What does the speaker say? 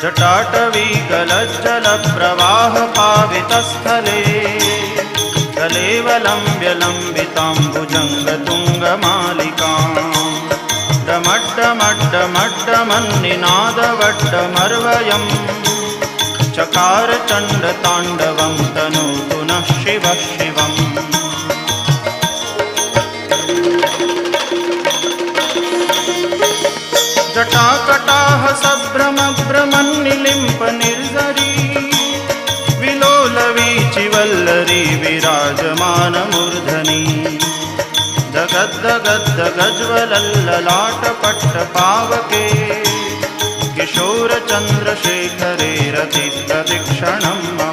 जटाटवीगलज्जलप्रवाहपावितस्थले कलेवलम्ब्य लम्बिताम्बुजङ्गतुङ्गमालिकाम् डमड्डमड्डमड्डमन्निनादवड्डमर्वयम् चकार चण्डताण्डवं तनोतु नः शिवः शिवम्। जटाकटाह सभ्रमभ्रमन्निलिम्प निर्झरी विलोलवीचिवल्लरी विराजमानमूर्धनि दगद्दगद्दगज्ज्वलल्ललाटपट्टपावके किशोरचन्द्रशेखरे रतिप्रदक्षिणम्